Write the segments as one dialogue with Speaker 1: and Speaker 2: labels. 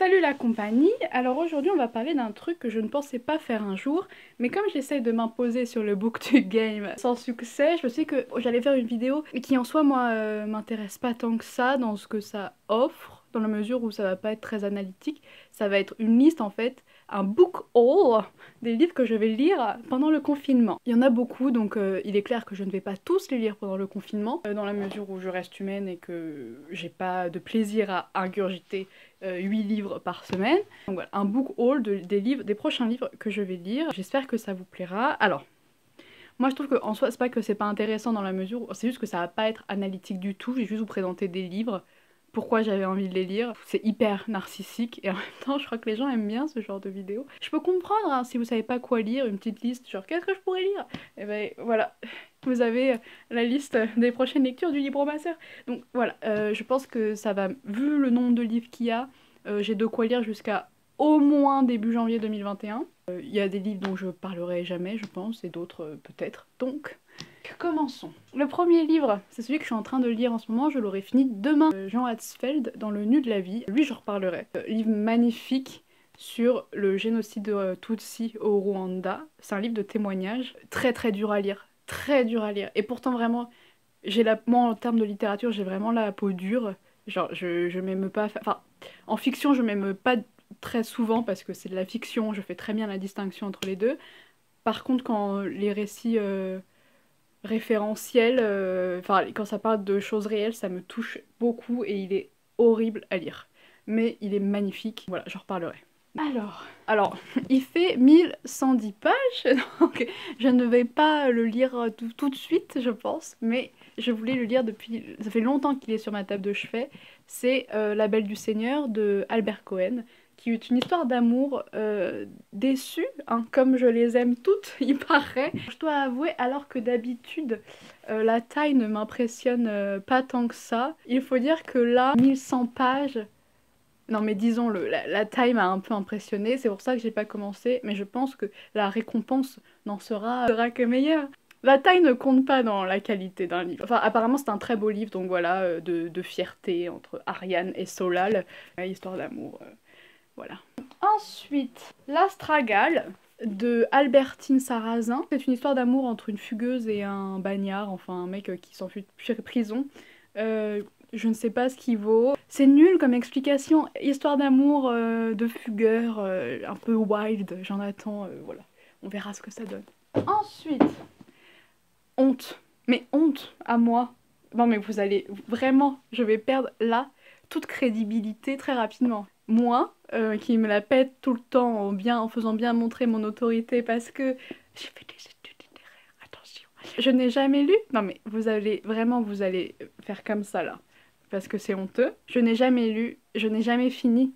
Speaker 1: Salut la compagnie. Alors aujourd'hui on va parler d'un truc que je ne pensais pas faire un jour, mais comme j'essaye de m'imposer sur le BookTube Game sans succès, je me suis dit que j'allais faire une vidéo qui en soi moi m'intéresse pas tant que ça dans ce que ça offre, dans la mesure où ça va pas être très analytique. Ça va être une liste en fait, un book haul des livres que je vais lire pendant le confinement. Il y en a beaucoup, donc il est clair que je ne vais pas tous les lire pendant le confinement, dans la mesure où je reste humaine et que j'ai pas de plaisir à ingurgiter 8 livres par semaine. Donc voilà, un book haul des prochains livres que je vais lire. J'espère que ça vous plaira. Alors, moi je trouve qu'en soi, c'est pas que c'est pas intéressant dans la mesure où c'est juste que ça va pas être analytique du tout. Je vais juste vous présenter des livres, pourquoi j'avais envie de les lire. C'est hyper narcissique et en même temps je crois que les gens aiment bien ce genre de vidéos. Je peux comprendre hein, si vous savez pas quoi lire, une petite liste genre qu'est-ce que je pourrais lire. Et ben voilà, vous avez la liste des prochaines lectures du Libromasseur. Donc voilà, je pense que ça va, vu le nombre de livres qu'il y a, j'ai de quoi lire jusqu'à au moins début janvier 2021. Il y a des livres dont je parlerai jamais je pense, et d'autres peut-être. Donc commençons. Le premier livre, c'est celui que je suis en train de lire en ce moment, je l'aurai fini demain. Jean Hatzfeld, Dans le nu de la vie. Lui, je reparlerai. Livre magnifique sur le génocide de Tutsi au Rwanda. C'est un livre de témoignages, très très dur à lire. Très dur à lire. Et pourtant, vraiment, moi, en termes de littérature, j'ai vraiment la peau dure. Genre, je m'aime pas... Enfin, en fiction, je m'aime pas très souvent parce que c'est de la fiction, je fais très bien la distinction entre les deux. Par contre, quand les récits... référentiel, enfin quand ça parle de choses réelles, ça me touche beaucoup et il est horrible à lire. Mais il est magnifique, voilà, j'en reparlerai. Alors, il fait 1110 pages, donc je ne vais pas le lire tout de suite, je pense, mais je voulais le lire depuis... Ça fait longtemps qu'il est sur ma table de chevet. C'est La Belle du Seigneur de Albert Cohen, qui est une histoire d'amour déçue, hein, comme je les aime toutes, il paraît. Je dois avouer, alors que d'habitude, la taille ne m'impressionne pas tant que ça, il faut dire que là, 1100 pages... Non mais disons-le, la taille m'a un peu impressionnée, c'est pour ça que j'ai pas commencé, mais je pense que la récompense n'en sera que meilleure. La taille ne compte pas dans la qualité d'un livre. Enfin, apparemment c'est un très beau livre, donc voilà, de fierté entre Ariane et Solal, histoire d'amour, voilà. Ensuite, L'Astragale de Albertine Sarrazin. C'est une histoire d'amour entre une fugueuse et un bagnard, enfin un mec qui s'enfuit de prison. Je ne sais pas ce qu'il vaut. C'est nul comme explication. Histoire d'amour de fugueur, un peu wild, j'en attends, voilà. On verra ce que ça donne. Ensuite, Honte. Mais honte à moi. Non mais vous allez... Vraiment, je vais perdre là toute crédibilité très rapidement. Moi, qui me la pète tout le temps en faisant bien montrer mon autorité parce que j'ai fait des études littéraires, attention. Je n'ai jamais lu... Non mais vous allez faire comme ça là. Parce que c'est honteux. Je n'ai jamais lu, je n'ai jamais fini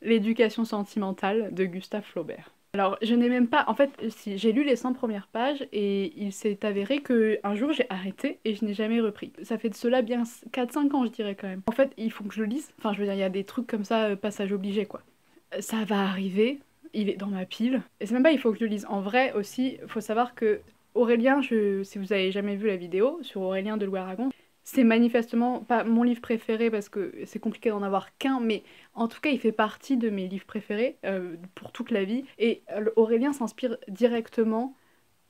Speaker 1: L'éducation sentimentale de Gustave Flaubert. Alors, je n'ai même pas... En fait, si, j'ai lu les 100 premières pages et il s'est avéré qu'un jour j'ai arrêté et je n'ai jamais repris. Ça fait de cela bien 4-5 ans, je dirais quand même. En fait, il faut que je le lise. Enfin, je veux dire, il y a des trucs comme ça, passage obligé, quoi. Ça va arriver, il est dans ma pile. Et c'est même pas il faut que je le lise. En vrai, aussi, il faut savoir que Aurélien, si vous avez jamais vu la vidéo sur Aurélien de Louis-Aragon, c'est manifestement pas mon livre préféré parce que c'est compliqué d'en avoir qu'un, mais en tout cas il fait partie de mes livres préférés pour toute la vie. Et Aurélien s'inspire directement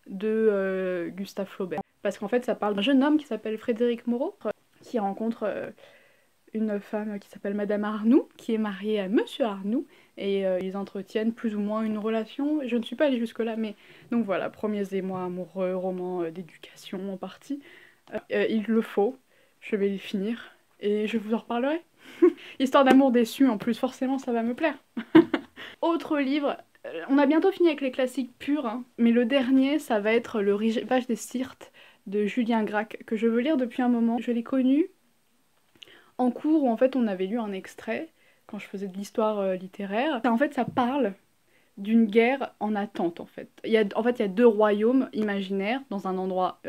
Speaker 1: de Gustave Flaubert. Parce qu'en fait ça parle d'un jeune homme qui s'appelle Frédéric Moreau, qui rencontre une femme qui s'appelle Madame Arnoux, qui est mariée à Monsieur Arnoux, et ils entretiennent plus ou moins une relation. Je ne suis pas allée jusque-là, mais donc voilà, premiers émois amoureux, roman d'éducation en partie. Il le faut. Je vais les finir et je vous en reparlerai. Histoire d'amour déçu en plus, forcément ça va me plaire. Autre livre, on a bientôt fini avec les classiques purs, hein, mais le dernier ça va être Le Rivage des Sirtes de Julien Gracq, que je veux lire depuis un moment. Je l'ai connu en cours où en fait on avait lu un extrait, quand je faisais de l'histoire littéraire. En fait ça parle d'une guerre en attente en fait. Il y a deux royaumes imaginaires dans un endroit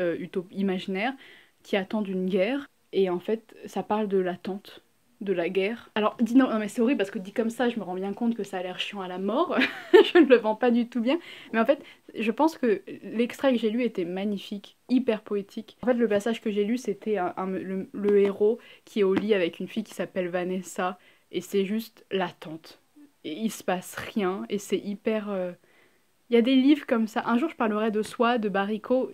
Speaker 1: imaginaire qui attendent une guerre. Et en fait, ça parle de l'attente, de la guerre. Alors, non mais c'est horrible parce que dit comme ça, je me rends bien compte que ça a l'air chiant à la mort. Je ne le vends pas du tout bien. Mais en fait, je pense que l'extrait que j'ai lu était magnifique, hyper poétique. En fait, le passage que j'ai lu, c'était le héros qui est au lit avec une fille qui s'appelle Vanessa. Et c'est juste l'attente. et il se passe rien, et c'est hyper... Il y a des livres comme ça. Un jour, je parlerai de Soi, de Baricot,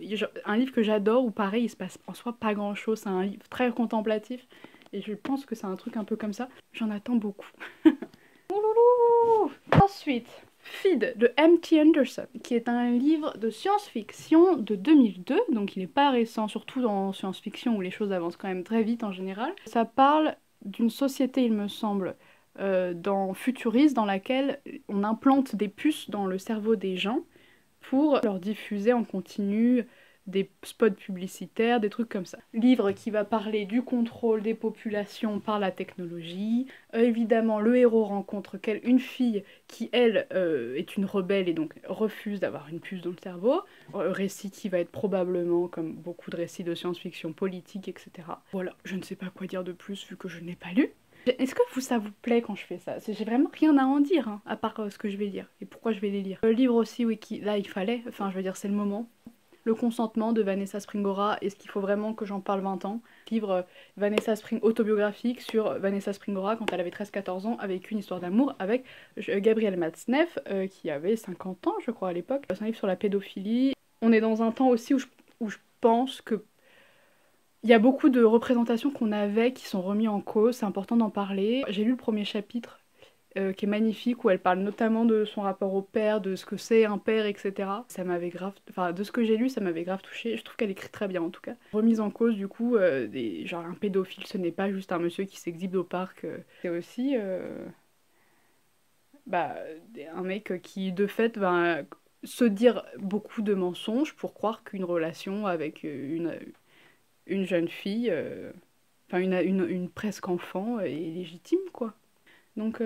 Speaker 1: un livre que j'adore où pareil, il se passe en soi pas grand-chose. C'est un livre très contemplatif. Et je pense que c'est un truc un peu comme ça. J'en attends beaucoup. Ouloulou. Ensuite, Feed de M.T. Anderson, qui est un livre de science-fiction de 2002. Donc il n'est pas récent, surtout dans science-fiction où les choses avancent quand même très vite en général. Ça parle d'une société, il me semble, dans Futuriste, dans laquelle on implante des puces dans le cerveau des gens pour leur diffuser en continu des spots publicitaires, des trucs comme ça. Livre qui va parler du contrôle des populations par la technologie. Évidemment, le héros rencontre une fille qui, elle, est une rebelle et donc refuse d'avoir une puce dans le cerveau. Récit qui va être probablement, comme beaucoup de récits de science-fiction politique, etc. Voilà, je ne sais pas quoi dire de plus vu que je n'ai pas lu. Est-ce que ça vous plaît quand je fais ça? J'ai vraiment rien à en dire, hein, à part ce que je vais lire et pourquoi je vais les lire. Le livre aussi, oui, là il fallait, enfin je veux dire c'est le moment. Le consentement de Vanessa Springora, est-ce qu'il faut vraiment que j'en parle 20 ans? Livre autobiographique sur Vanessa Springora quand elle avait 13-14 ans, avec une histoire d'amour avec Gabriel Matzneff, qui avait 50 ans je crois à l'époque. C'est un livre sur la pédophilie. On est dans un temps aussi où je pense que il y a beaucoup de représentations qu'on avait qui sont remises en cause, c'est important d'en parler. J'ai lu le premier chapitre qui est magnifique, où elle parle notamment de son rapport au père, de ce que c'est un père, etc. Ça m'avait grave... Enfin, de ce que j'ai lu, ça m'avait grave touchée. Je trouve qu'elle écrit très bien, en tout cas. Remise en cause, du coup, genre un pédophile, ce n'est pas juste un monsieur qui s'exhibe au parc. C'est aussi... un mec qui, de fait, va se dire beaucoup de mensonges pour croire qu'une relation avec une jeune fille, enfin une presque enfant, est légitime, quoi. Donc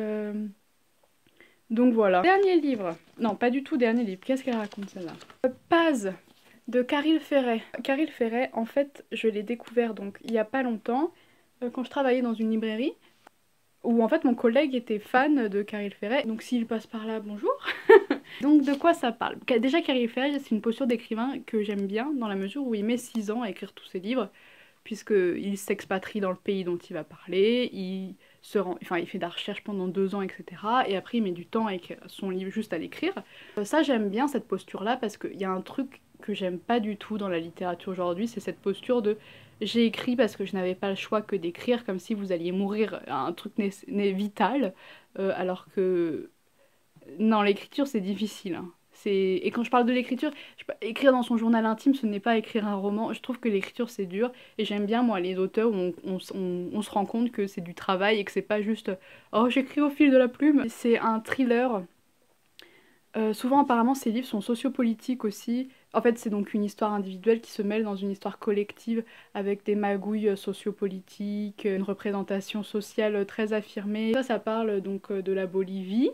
Speaker 1: voilà. Dernier livre. Non, pas du tout dernier livre. Qu'est-ce qu'elle raconte celle-là? Paz de Caril Ferret. Caril Ferret, en fait, je l'ai découvert donc il y a pas longtemps, quand je travaillais dans une librairie, où en fait mon collègue était fan de Caril Ferret. Donc s'il passe par là, bonjour. Donc de quoi ça parle? Déjà Caril Ferret, c'est une posture d'écrivain que j'aime bien, dans la mesure où il met 6 ans à écrire tous ses livres, puisqu'il s'expatrie dans le pays dont il va parler, il fait de la recherche pendant 2 ans, etc. Et après il met du temps avec son livre juste à l'écrire. Ça j'aime bien cette posture-là, parce qu'il y a un truc que j'aime pas du tout dans la littérature aujourd'hui, c'est cette posture de j'ai écrit parce que je n'avais pas le choix que d'écrire, comme si vous alliez mourir à un truc vital, alors que non, l'écriture c'est difficile, hein. Et quand je parle de l'écriture, écrire dans son journal intime, ce n'est pas écrire un roman. Je trouve que l'écriture c'est dur, et j'aime bien moi les auteurs où on se rend compte que c'est du travail et que c'est pas juste oh j'écris au fil de la plume. C'est un thriller. Souvent apparemment ces livres sont sociopolitiques aussi. En fait c'est donc une histoire individuelle qui se mêle dans une histoire collective avec des magouilles sociopolitiques, une représentation sociale très affirmée. Ça parle donc de la Bolivie.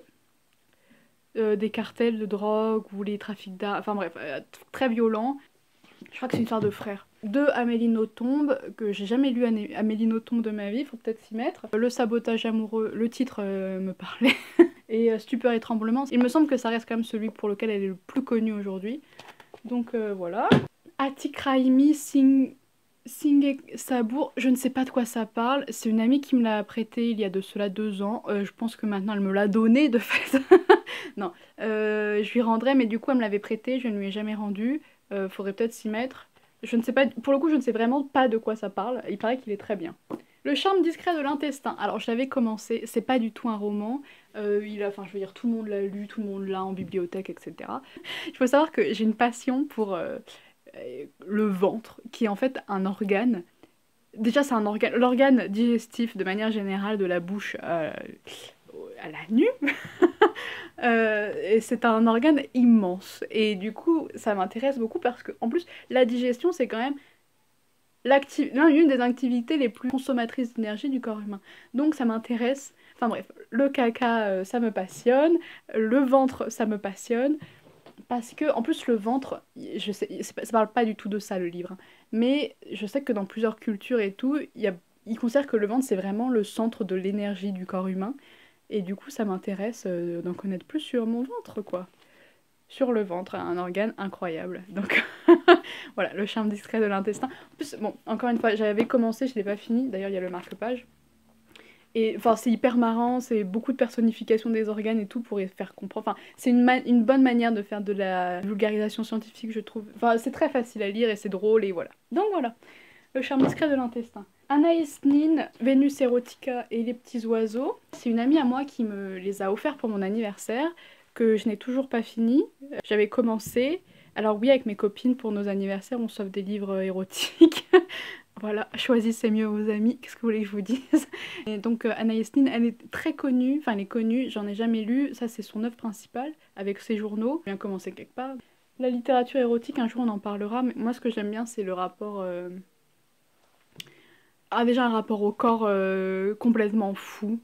Speaker 1: Des cartels de drogue ou les trafics d'armes, enfin bref, très violent. Je crois que c'est une histoire de frères. De Amélie Nothomb, que j'ai jamais lu Amélie Nothomb de ma vie, faut peut-être s'y mettre. Le sabotage amoureux, le titre me parlait. Et Stupeur et tremblement, il me semble que ça reste quand même celui pour lequel elle est le plus connue aujourd'hui. Donc voilà. Atik Raimi, Singh Sabour, je ne sais pas de quoi ça parle. C'est une amie qui me l'a prêté il y a de cela 2 ans. Je pense que maintenant elle me l'a donné de fait. Non, je lui rendrai, mais du coup elle me l'avait prêté, je ne lui ai jamais rendu. Faudrait peut-être s'y mettre. Je ne sais pas, pour le coup je ne sais vraiment pas de quoi ça parle. Il paraît qu'il est très bien. Le charme discret de l'intestin. Alors je l'avais commencé, c'est pas du tout un roman. Enfin je veux dire, tout le monde l'a lu, tout le monde l'a en bibliothèque, etc. Il faut savoir que j'ai une passion pour le ventre, qui est en fait un organe. Déjà c'est un organe, l'organe digestif de manière générale de la bouche à la nuque. Et c'est un organe immense. Et du coup ça m'intéresse beaucoup parce que en plus la digestion c'est quand même l'une des activités les plus consommatrices d'énergie du corps humain. Donc ça m'intéresse. Enfin bref, le caca ça me passionne, le ventre ça me passionne. Parce que, en plus, le ventre, je sais, ça parle pas du tout de ça le livre, hein, mais je sais que dans plusieurs cultures et tout, ils considèrent que le ventre c'est vraiment le centre de l'énergie du corps humain, et du coup ça m'intéresse d'en connaître plus sur mon ventre, quoi. Sur le ventre, un organe incroyable. Donc voilà, le charme discret de l'intestin. En plus, bon, encore une fois, j'avais commencé, je l'ai pas fini, d'ailleurs il y a le marque-page. Et enfin, c'est hyper marrant, c'est beaucoup de personnification des organes et tout pour y faire comprendre. Enfin, c'est une bonne manière de faire de la vulgarisation scientifique, je trouve. Enfin, c'est très facile à lire et c'est drôle et voilà. Donc voilà, le charme discret de l'intestin. Anaïs Nin, Vénus Erotica et les petits oiseaux. C'est une amie à moi qui me les a offerts pour mon anniversaire, que je n'ai toujours pas fini. J'avais commencé. Alors oui, avec mes copines, pour nos anniversaires, on s'offre des livres érotiques. Voilà, choisissez mieux vos amis, qu'est-ce que vous voulez que je vous dise? Et donc Anaïs Nin, elle est très connue, enfin elle est connue, j'en ai jamais lu, ça c'est son œuvre principale, avec ses journaux, bien commencer quelque part. La littérature érotique, un jour on en parlera, mais moi ce que j'aime bien c'est le rapport... déjà un rapport au corps complètement fou,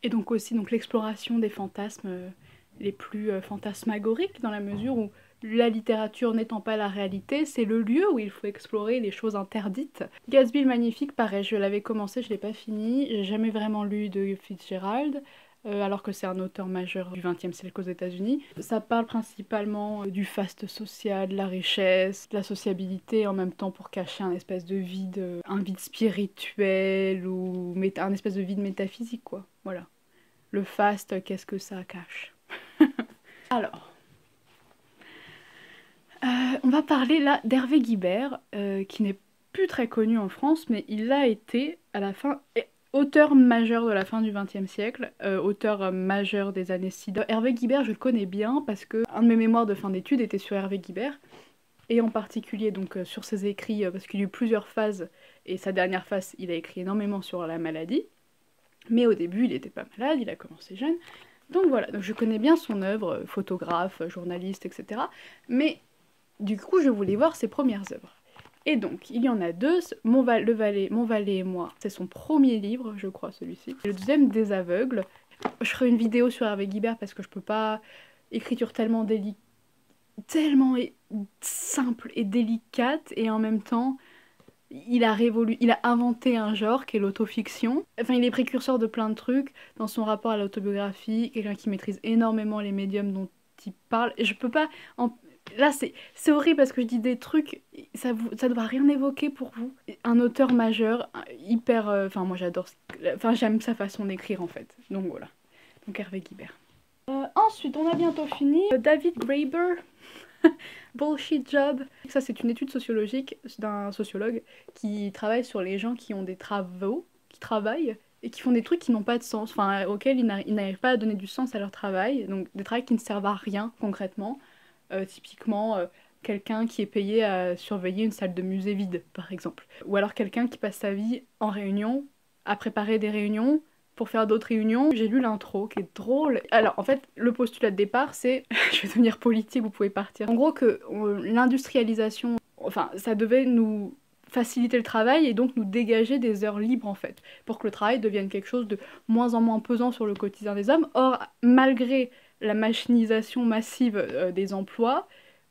Speaker 1: et donc aussi donc, l'exploration des fantasmes les plus fantasmagoriques, dans la mesure où la littérature n'étant pas la réalité, c'est le lieu où il faut explorer les choses interdites. Gatsby le Magnifique, pareil, je l'avais commencé, je l'ai pas fini, j'ai jamais vraiment lu de Fitzgerald, alors que c'est un auteur majeur du XXe siècle aux États-Unis. Ça parle principalement du faste social, de la richesse, de la sociabilité, en même temps pour cacher un espèce de vide, un vide spirituel ou un espèce de vide métaphysique, quoi. Voilà. Le faste, qu'est-ce que ça cache? Alors... on va parler là d'Hervé Guibert, qui n'est plus très connu en France, mais il a été à la fin auteur majeur de la fin du XXe siècle, auteur majeur des années 60. Hervé Guibert, je le connais bien parce que un de mes mémoires de fin d'études était sur Hervé Guibert, et en particulier donc sur ses écrits, parce qu'il y a eu plusieurs phases, et sa dernière phase, il a écrit énormément sur la maladie, mais au début, il n'était pas malade, il a commencé jeune. Donc voilà, donc je connais bien son œuvre, photographe, journaliste, etc. Mais du coup, je voulais voir ses premières œuvres. Et donc, il y en a deux, Mon Valet et moi, c'est son premier livre, je crois, celui-ci. Le deuxième, Des aveugles. Je ferai une vidéo sur Hervé Guibert parce que je peux pas... Écriture tellement simple et délicate, et en même temps, il a inventé un genre qui est l'autofiction. Enfin, il est précurseur de plein de trucs dans son rapport à l'autobiographie, quelqu'un qui maîtrise énormément les médiums dont il parle. Et je peux pas... Là, c'est horrible parce que je dis des trucs, ça doit rien évoquer pour vous. Un auteur majeur, hyper... Enfin, moi j'adore... Enfin, j'aime sa façon d'écrire en fait. Donc voilà. Donc Hervé Guibert. Ensuite, on a bientôt fini. David Graeber. Bullshit Job. Ça, c'est une étude sociologique d'un sociologue qui travaille sur les gens qui ont des travaux, qui travaillent et qui font des trucs qui n'ont pas de sens, enfin auxquels ils n'arrivent pas à donner du sens à leur travail, donc des travaux qui ne servent à rien concrètement. Typiquement, quelqu'un qui est payé à surveiller une salle de musée vide, par exemple. Ou alors quelqu'un qui passe sa vie en réunion, à préparer des réunions, pour faire d'autres réunions. J'ai lu l'intro, qui est drôle. Alors, en fait, le postulat de départ, c'est... je vais devenir politique, vous pouvez partir. En gros, que l'industrialisation, enfin, ça devait nous faciliter le travail et donc nous dégager des heures libres, en fait, pour que le travail devienne quelque chose de moins en moins pesant sur le quotidien des hommes. Or, malgré la machinisation massive des emplois,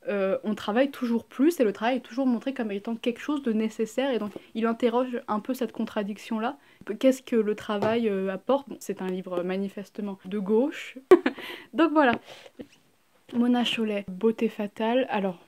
Speaker 1: on travaille toujours plus et le travail est toujours montré comme étant quelque chose de nécessaire, et donc il interroge un peu cette contradiction-là. Qu'est-ce que le travail apporte? Bon, c'est un livre manifestement de gauche. Donc voilà. Mona Chollet, Beauté fatale. Alors,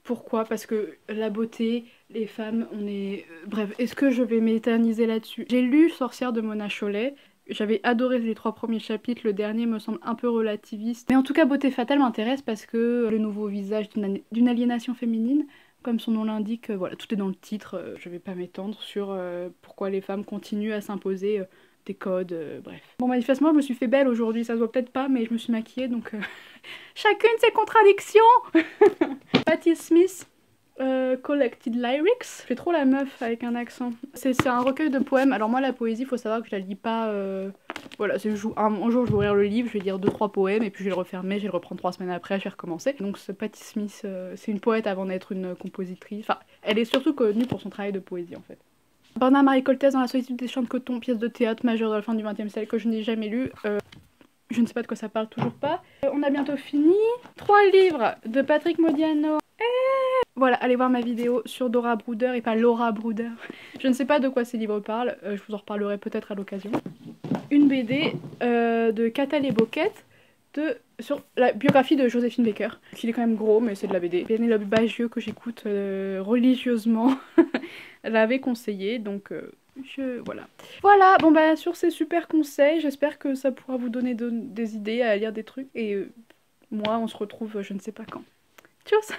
Speaker 1: pourquoi? Parce que la beauté, les femmes, on est... bref, est-ce que je vais m'éterniser là-dessus? J'ai lu Sorcière de Mona Chollet. J'avais adoré les 3 premiers chapitres, le dernier me semble un peu relativiste. Mais en tout cas, Beauté fatale m'intéresse parce que le nouveau visage d'une aliénation féminine, comme son nom l'indique, voilà, tout est dans le titre, je vais pas m'étendre sur pourquoi les femmes continuent à s'imposer des codes, bref. Bon, manifestement, je me suis fait belle aujourd'hui, ça se voit peut-être pas, mais je me suis maquillée, donc... chacune ses contradictions. Patti Smith, Collected Lyrics. Je fais trop la meuf avec un accent. C'est un recueil de poèmes. Alors moi, la poésie, faut savoir que je la lis pas... Voilà, un jour je vais ouvrir le livre, je vais lire 2-3 poèmes, et puis je vais le refermer, je vais le reprendre 3 semaines après, je vais recommencer. Donc ce Patti Smith, c'est une poète avant d'être une compositrice. Enfin, elle est surtout connue pour son travail de poésie, en fait. Bernard-Marie Coltès dans La solitude des champs de coton, pièce de théâtre majeure de la fin du XXe siècle que je n'ai jamais lu. Je ne sais pas de quoi ça parle, toujours pas. On a bientôt fini. 3 livres de Patrick Modiano. Voilà, allez voir ma vidéo sur Dora Bruder et pas Laura Bruder. Je ne sais pas de quoi ces livres parlent, je vous en reparlerai peut-être à l'occasion. Une BD de Catal et Boquette sur la biographie de Joséphine Baker. Il est quand même gros, mais c'est de la BD. Pénélope Bagieux, que j'écoute religieusement, l'avait conseillé, donc Voilà. Voilà, bon bah sur ces super conseils, j'espère que ça pourra vous donner des idées à lire des trucs. Et moi, on se retrouve je ne sais pas quand. Tchuss!